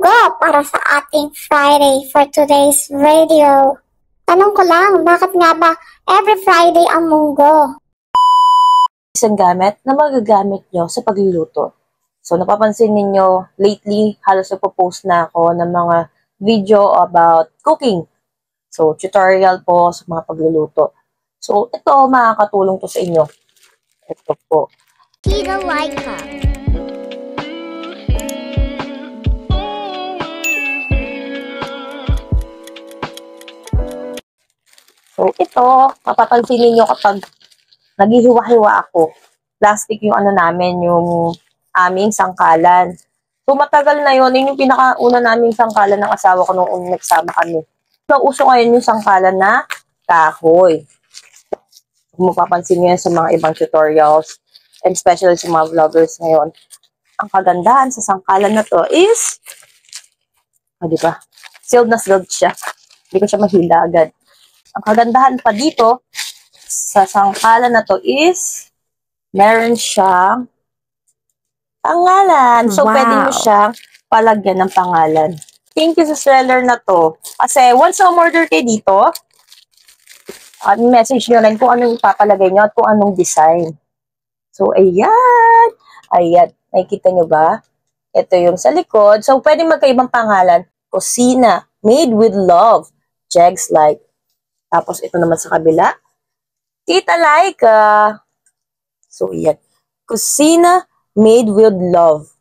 munggo para sa ating Friday for today's video. Tanong ko lang, bakit nga ba every Friday ang munggo? Isang gamit na magagamit nyo sa pagluluto. So, napapansin ninyo, lately, halos nagpo-post na ako ng mga video about cooking. So, tutorial po sa mga pagluluto. So, ito, makakatulong to sa inyo. Ito po. Tita Laika. So, ito, mapapansin niyo kapag naghihiwa-hiwa ako. Plastic yung namin, yung aming sangkalan. So, matagal na yun. Yun yung pinakauna naming sangkalan ng asawa ko nung nagsama kami. So, uso ngayon yung sangkalan na kahoy. Kung mapapansin niyo yan sa mga ibang tutorials, and especially sa mga vloggers ngayon. Ang kagandahan sa sangkalan na to is, di ba? Sealed na sealed siya. Hindi ko siya mahila agad. Ang kagandahan pa dito, sa sangkalan na to is, meron siyang pangalan. So, pwede mo siyang palagyan ng pangalan. Thank you sa seller na to. Kasi, once na umorder kayo dito, message nyo rin kung anong ipapalagay nyo at kung anong design. So, ayan. Ayan. Nakikita nyo ba? Ito yung sa likod. So, pwede magkaibang pangalan. Kusina, made with love. Jegs like. Tapos, ito naman sa kabila. Tita Laika. So, ayan. Kusina made with love.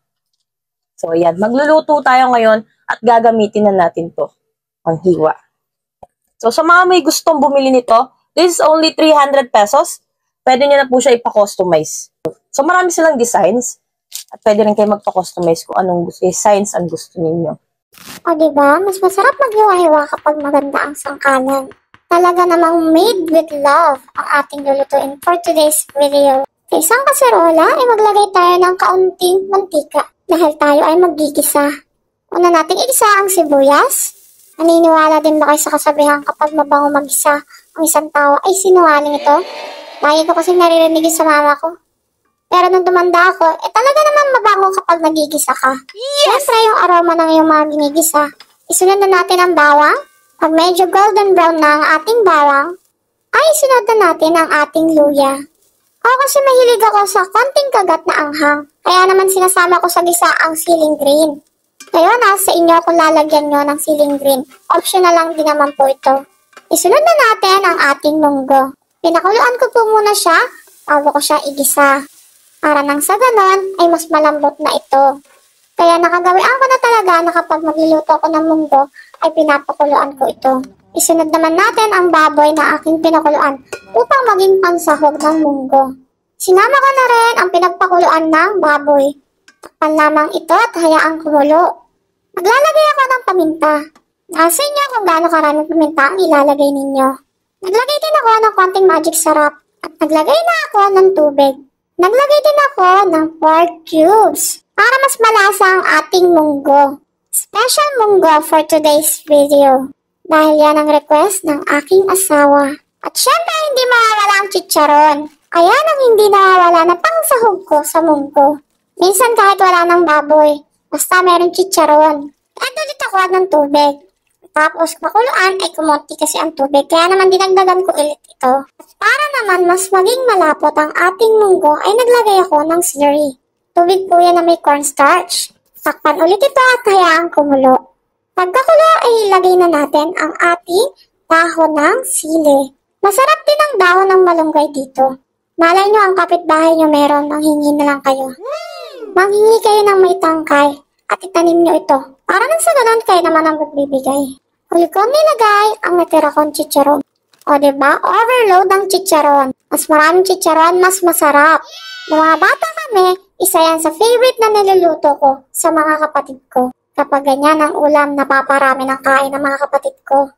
So, ayan. Magluluto tayo ngayon at gagamitin na natin to. Ang hiwa. So, sa mga may gustong bumili nito, this is only 300 pesos. Pwede nyo na po siya ipa-customize. So, marami silang designs. At pwede rin kayo magpa-customize kung anong designs ang gusto ninyo. O, diba? Mas masarap maghiwa-hiwa kapag maganda ang sangkalan. Talaga namang made with love ang ating lulutuin for today's video. Sa isang kaserola ay maglagay tayo ng kaunting mantika dahil tayo ay maggigisa. Una nating igisa ang sibuyas. Naniniwala din ba kayo sa kasabihan kapag mabango mag-isa ang isang tao ay sinungaling ito? Lagi ko kasi naririnig sa mama ko. Pero nung tumanda ako, talaga naman mabango kapag nagigisa ka. Yes! Siyempre yung aroma ng iyong mga ginigisa. Isunod na natin ang bawang. Pag medyo golden brown na ang ating bawang, ay sunod na natin ang ating luya. Ako kasi mahilig ako sa konting kagat na anghang, kaya naman sinasama ko sa gisa ang siling green. Kayo, nasa inyo kung lalagyan nyo ng siling green. Optional lang din naman po ito. Isunod na natin ang ating munggo. Pinakuluan ko po muna siya, bago ko siya igisa. Para nang sa ganon, ay mas malambot na ito. Kaya nakagawian ko na talaga na kapag magluluto ako ng munggo, ay pinapakuluan ko ito. Isunod naman natin ang baboy na aking pinakuluan upang maging pansahog ng munggo. Sinama ko na rin ang pinagpakuluan ng baboy. Takpan lamang ito at hayaang kumulo. Maglalagay ako ng paminta. Nasa inyo kung gaano karaming paminta ang ilalagay ninyo. Naglagay din ako ng konting magic sarap at naglagay na ako ng tubig. Naglagay din ako ng pork cubes para mas malasa ang ating munggo. Special munggo for today's video. Dahil yan ang request ng aking asawa. At syempre, hindi mawawala ang chicharon. Ayan ang hindi nawawala na pangsahog ko sa munggo. Minsan kahit wala ng baboy, basta meron chicharon. At ulit ako ng tubig. Tapos makuluan ay kumonti kasi ang tubig. Kaya naman dinagdagan ko ulit ito. At para naman mas maging malapot ang ating munggo ay naglagay ako ng slurry. Tubig po yan na may cornstarch. Takpan ulit ito at hayaang kumulo. Pagkakulo ay ilagay na natin ang ating dahon ng sili. Masarap din ang dahon ng malunggay dito. Malay nyo ang kapitbahay nyo meron, manghingi na lang kayo. Manghingi kayo ng may tangkay at itanim nyo ito. Para nang sa ganon kayo naman ang magbibigay. Huli ko nilagay ang natira kong chicharon. O diba, overload ang chicharon. Mas maraming chicharon, mas masarap. Nung mga bata kami, isa yan sa favorite na niluluto ko sa mga kapatid ko. Kapag ganyan ang ulam, napaparami ng kain ng mga kapatid ko.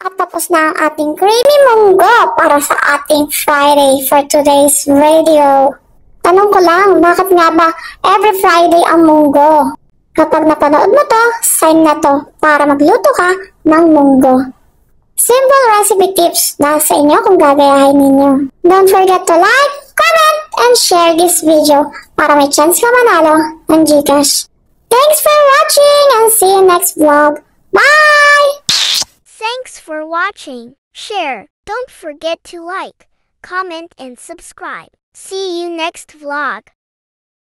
At tapos na ang ating creamy munggo para sa ating Friday for today's video. Tanong ko lang, bakit nga ba every Friday ang munggo? Kapag napanood mo to, sign na to para magluto ka ng munggo. Simple recipe tips na sa inyo kung gagayahin ninyo. Don't forget to like, comment, and share this video para may chance ka manalo ng GCash. Thanks for watching and see you next time. next vlog. Bye! Thanks for watching. Share. Don't forget to like, comment and subscribe. See you next vlog.